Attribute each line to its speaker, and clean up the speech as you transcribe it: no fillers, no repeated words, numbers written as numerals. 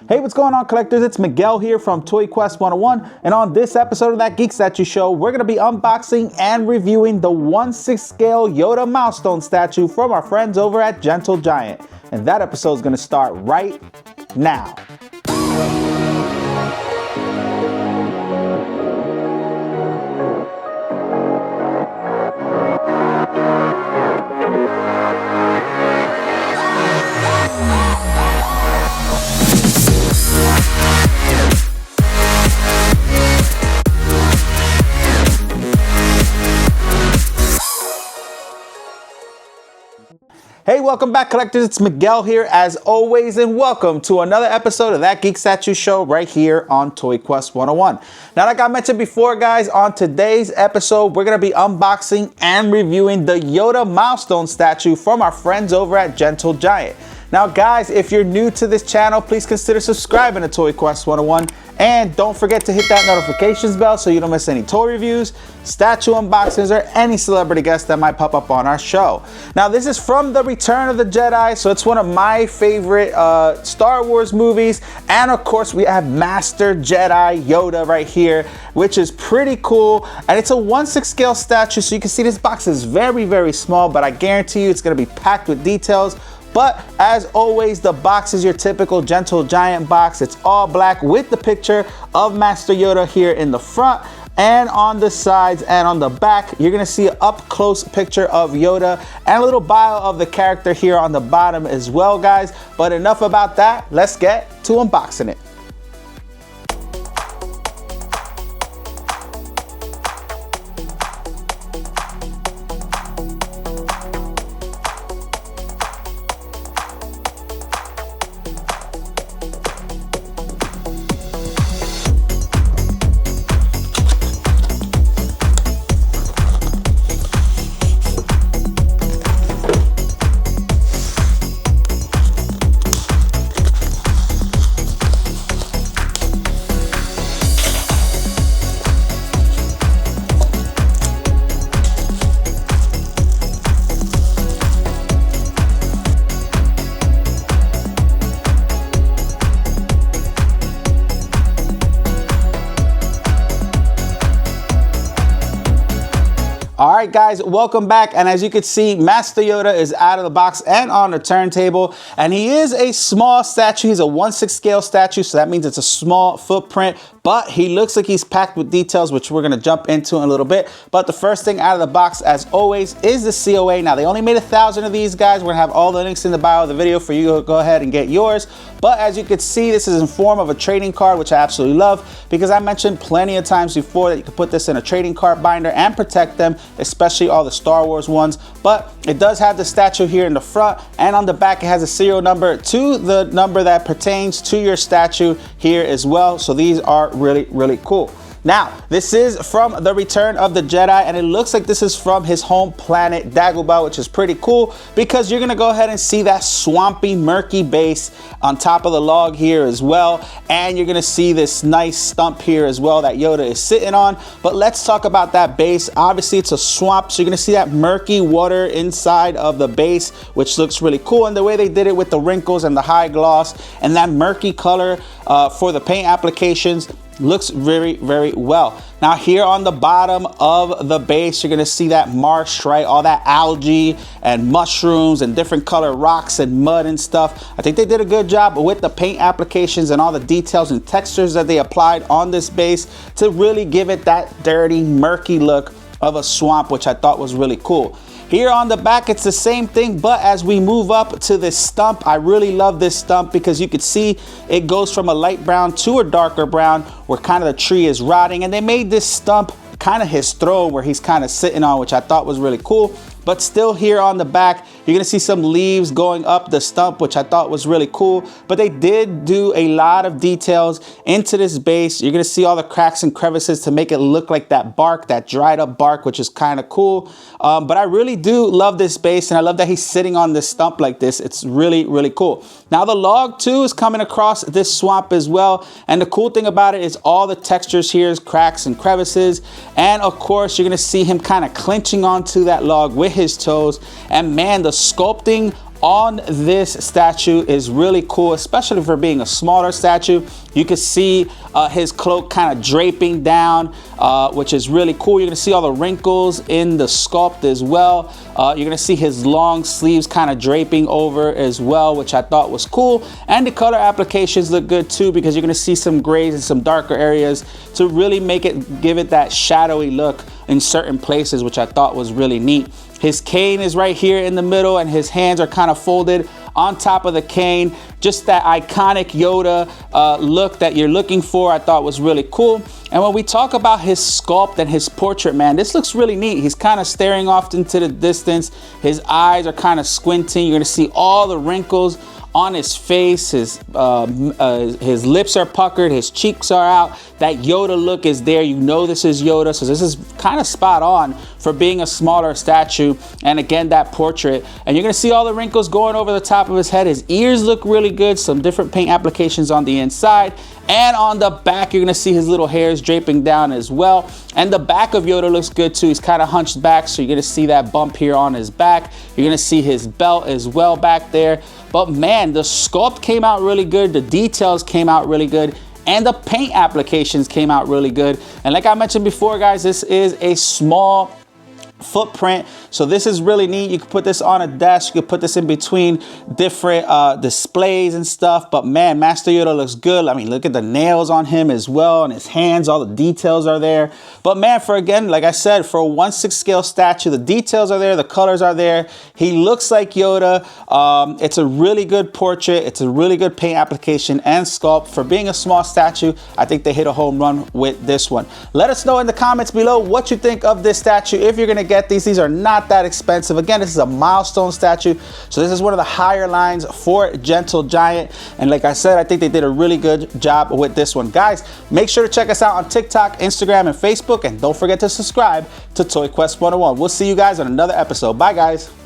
Speaker 1: Hey, what's going on, collectors? It's Miguel here from Toy Quest 101, and on this episode of that Geek Statue Show, we're going to be unboxing and reviewing the 1/6 scale Yoda Milestone statue from our friends over at Gentle Giant. And that episode is going to start right now. Hey, welcome back, collectors. It's Miguel here as always, and welcome to another episode of that Geek Statue Show right here on Toy Quest 101. Now, like I mentioned before, guys, on today's episode, we're going to be unboxing and reviewing the Yoda Milestone statue from our friends over at Gentle Giant. Now, guys, if you're new to this channel, please consider subscribing to Toy Quest 101, and don't forget to hit that notifications bell so you don't miss any toy reviews, statue unboxings, or any celebrity guests that might pop up on our show. Now, this is from the Return of the Jedi, so it's one of my favorite Star Wars movies, and of course, we have Master Jedi Yoda right here, which is pretty cool, and it's a 1/6 scale statue, so you can see this box is very, very small, but I guarantee you it's going to be packed with details. But as always, the box is your typical Gentle Giant box. It's all black with the picture of Master Yoda here in the front, and on the sides and on the back, you're gonna see an up close picture of Yoda and a little bio of the character here on the bottom as well, guys. But enough about that, let's get to unboxing it. Alright, guys, welcome back, and as you can see, Master Yoda is out of the box and on the turntable, and he is a small statue. He's a 1/6 scale statue, so that means it's a small footprint, but he looks like he's packed with details, which we're going to jump into in a little bit. But the first thing out of the box, as always, is the COA. Now, they only made 1,000 of these, guys. We're going to have all the links in the bio of the video for you to go ahead and get yours. But as you can see, this is in form of a trading card, which I absolutely love, because I mentioned plenty of times before that you can put this in a trading card binder and protect them, especially all the Star Wars ones. But it does have the statue here in the front, and on the back it has a serial number to the number that pertains to your statue here as well. So these are really, really cool. Now, this is from the Return of the Jedi, and it looks like this is from his home planet, Dagobah, which is pretty cool because you're gonna go ahead and see that swampy, murky base on top of the log here as well, and you're gonna see this nice stump here as well that Yoda is sitting on. But let's talk about that base. Obviously, it's a swamp, so you're gonna see that murky water inside of the base, which looks really cool, and the way they did it with the wrinkles and the high gloss and that murky color for the paint applications looks very, very well. Now, here on the bottom of the base, you're gonna see that marsh, right? All that algae and mushrooms and different color rocks and mud and stuff. I think they did a good job with the paint applications and all the details and textures that they applied on this base to really give it that dirty, murky look of a swamp, which I thought was really cool. Here on the back, it's the same thing, but as we move up to this stump, I really love this stump because you can see it goes from a light brown to a darker brown where kind of the tree is rotting, and they made this stump kind of his throne where he's kind of sitting on, which I thought was really cool. But still, here on the back, you're gonna see some leaves going up the stump, which I thought was really cool. But they did do a lot of details into this base. You're gonna see all the cracks and crevices to make it look like that bark, that dried up bark, which is kind of cool. But I really do love this base, and I love that he's sitting on this stump like this. It's really, really cool. Now, the log too is coming across this swamp as well. And the cool thing about it is all the textures here is cracks and crevices. And of course, you're gonna see him kind of clenching onto that log with his toes. And man, the sculpting on this statue is really cool, especially for being a smaller statue. You can see his cloak kind of draping down, which is really cool. You're gonna see all the wrinkles in the sculpt as well. You're gonna see his long sleeves kind of draping over as well, which I thought was cool. And the color applications look good too, because you're gonna see some grays and some darker areas to really give it that shadowy look in certain places, which I thought was really neat. His cane is right here in the middle, and his hands are kind of folded on top of the cane. Just that iconic Yoda look that you're looking for, I thought was really cool. And when we talk about his sculpt and his portrait, man, this looks really neat. He's kind of staring off into the distance. His eyes are kind of squinting. You're gonna see all the wrinkles on his face. His lips are puckered, his cheeks are out. That Yoda look is there. You know this is Yoda, so this is kind of spot on for being a smaller statue. And again, that portrait. And you're gonna see all the wrinkles going over the top of his head. His ears look really good, some different paint applications on the inside. And on the back, you're gonna see his little hairs draping down as well. And the back of Yoda looks good too. He's kind of hunched back, so you're gonna see that bump here on his back. You're gonna see his belt as well back there. But man, the sculpt came out really good. The details came out really good. And the paint applications came out really good. And like I mentioned before, guys, this is a small footprint, so this is really neat. You can put this on a desk, you can put this in between different displays and stuff. But man, Master Yoda looks good. I mean, look at the nails on him as well, and his hands, all the details are there. But man, for again, like I said, for a 1/6 scale statue, the details are there, the colors are there. He looks like Yoda. It's a really good portrait. It's a really good paint application and sculpt. For being a small statue, I think they hit a home run with this one. Let us know in the comments below what you think of this statue. If you're gonna get these are not that expensive. Again, this is a milestone statue, so this is one of the higher lines for Gentle Giant. And like I said, I think they did a really good job with this one. Guys, make sure to check us out on TikTok, Instagram, and Facebook, and don't forget to subscribe to Toy Quest 101. We'll see you guys on another episode. Bye, guys.